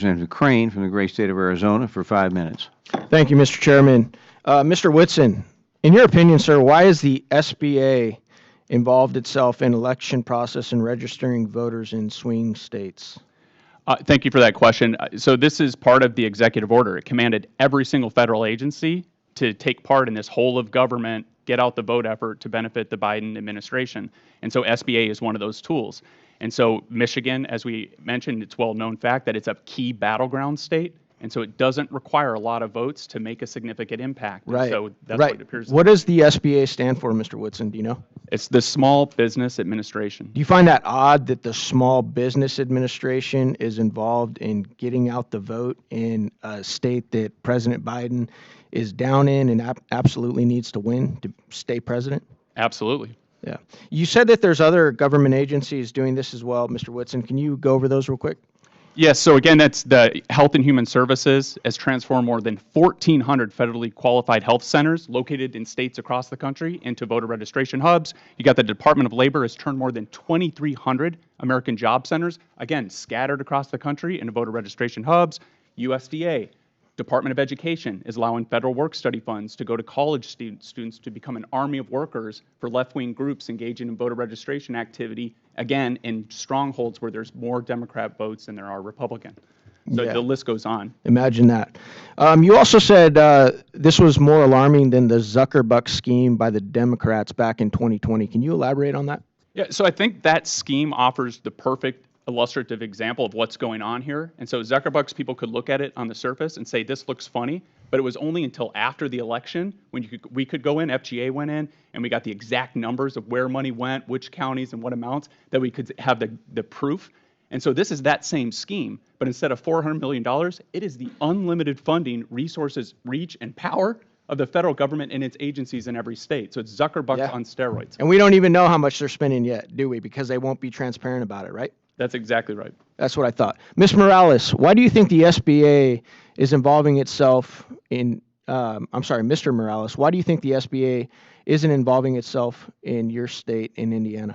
Representative Crane from the great state of Arizona for 5 minutes. Thank you, Mr. Chairman. Mr. Whitson, in your opinion, sir, why is the SBA involved itself in election process and registering voters in swing states? Thank you for that question. So this is part of the executive order. It commanded every single federal agency to take part in this whole of government, get out the vote effort to benefit the Biden administration. And so SBA is one of those tools. And so Michigan, as we mentioned, it's well-known fact that it's a key battleground state. And so it doesn't require a lot of votes to make a significant impact. Right. And so that's right. what it appears. What does the SBA stand for, Mr. Whitson? Do you know? It's the Small Business Administration. Do you find that odd that the Small Business Administration is involved in getting out the vote in a state that President Biden is down in and absolutely needs to win to stay president? Absolutely. Yeah. You said that there's other government agencies doing this as well, Mr. Whitson. Can you go over those real quick? Yes, so again, that's the Health and Human Services has transformed more than 1,400 federally qualified health centers located in states across the country into voter registration hubs. You got the Department of Labor has turned more than 2,300 American job centers, again, scattered across the country into voter registration hubs. USDA, Department of Education is allowing federal work-study funds to go to college students to become an army of workers for left-wing groups engaging in voter registration activity, again, in strongholds where there's more Democrat votes than there are Republican. So the list goes on. Imagine that. You also said this was more alarming than the Zucker scheme by the Democrats back in 2020. Can you elaborate on that? Yeah, so I think that scheme offers the perfect illustrative example of what's going on here. And so Zuckerbucks, people could look at it on the surface and say, this looks funny, but it was only until after the election when we could go in, FGA went in, and we got the exact numbers of where money went, which counties and what amounts, that we could have the proof. And so this is that same scheme, but instead of $400 million, it is the unlimited funding, resources, reach, and power of the federal government and its agencies in every state. So it's Zuckerbucks on steroids. And we don't even know how much they're spending yet, do we? Because they won't be transparent about it, right? That's exactly right. That's what I thought. Ms. Morales, why do you think the SBA is involving itself in, Mr. Morales, why do you think the SBA isn't involving itself in your state, in Indiana?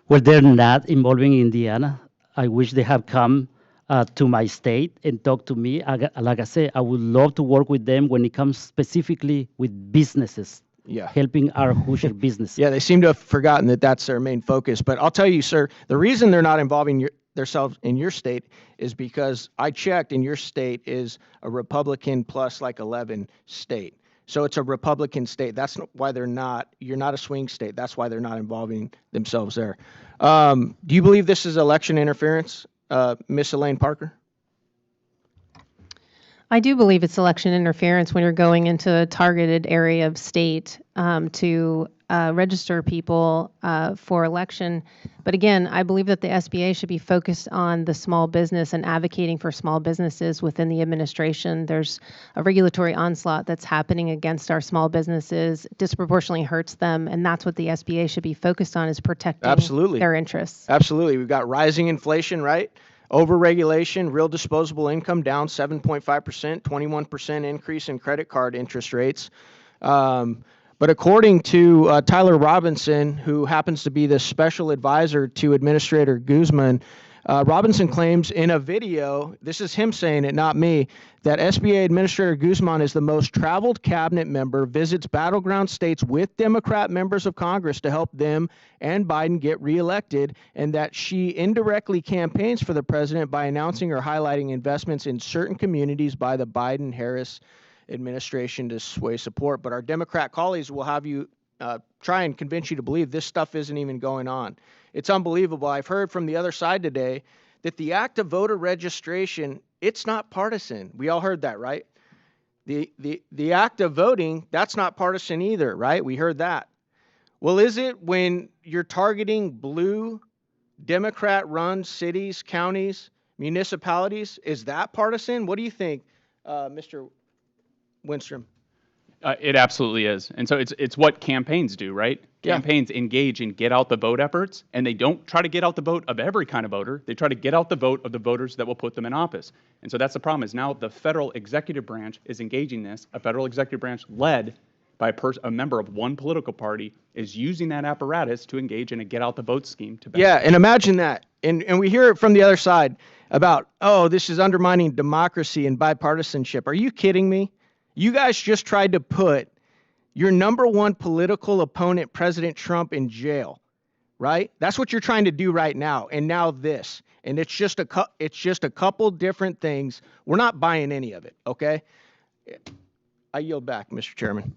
Well, they're not involving Indiana. I wish they have come to my state and talked to me. Like I said, I would love to work with them when it comes specifically with businesses. Yeah. Helping our Hoosier business. Yeah, they seem to have forgotten that that's their main focus. But I'll tell you, sir, the reason they're not involving themselves in your state is because I checked, and your state is a Republican plus like 11 state. So it's a Republican state. That's why they're not. You're not a swing state. That's why they're not involving themselves there. Do you believe this is election interference, Miss Elaine Parker? I do believe it's election interference when you're going into a targeted area of state to register people for election. But again, I believe that the SBA should be focused on the small business and advocating for small businesses within the administration. There's a regulatory onslaught that's happening against our small businesses, disproportionately hurts them, and that's what the SBA should be focused on, is protecting their interests. Absolutely. We've got rising inflation, right? Overregulation, real disposable income down 7.5%, 21% increase in credit card interest rates. But according to Tyler Robinson, who happens to be the special advisor to Administrator Guzman, Robinson claims in a video, this is him saying it, not me, that SBA Administrator Guzman is the most traveled cabinet member, visits battleground states with Democrat members of Congress to help them and Biden get reelected, and that she indirectly campaigns for the president by announcing or highlighting investments in certain communities by the Biden-Harris administration to sway support. But our Democrat colleagues will have you try and convince you to believe this stuff isn't even going on. It's unbelievable. I've heard from the other side today that the act of voter registration, it's not partisan. We all heard that, right? The act of voting, that's not partisan either, right? We heard that. Well, is it when you're targeting blue Democrat-run cities, counties, municipalities? Is that partisan? What do you think, Mr. Winstrom? It absolutely is. And so it's what campaigns do, right? Campaigns engage in get out the vote efforts, and they don't try to get out the vote of every kind of voter. They try to get out the vote of the voters that will put them in office. And so that's the problem, is now the federal executive branch is engaging this, a federal executive branch led by a member of one political party is using that apparatus to engage in a get out the vote scheme to benefit. Yeah, and imagine that. And we hear it from the other side about, oh, this is undermining democracy and bipartisanship. Are you kidding me? You guys just tried to put your number one political opponent, President Trump, in jail, right? That's what you're trying to do right now. And now this. And it's just a couple different things. We're not buying any of it, okay? I yield back, Mr. Chairman.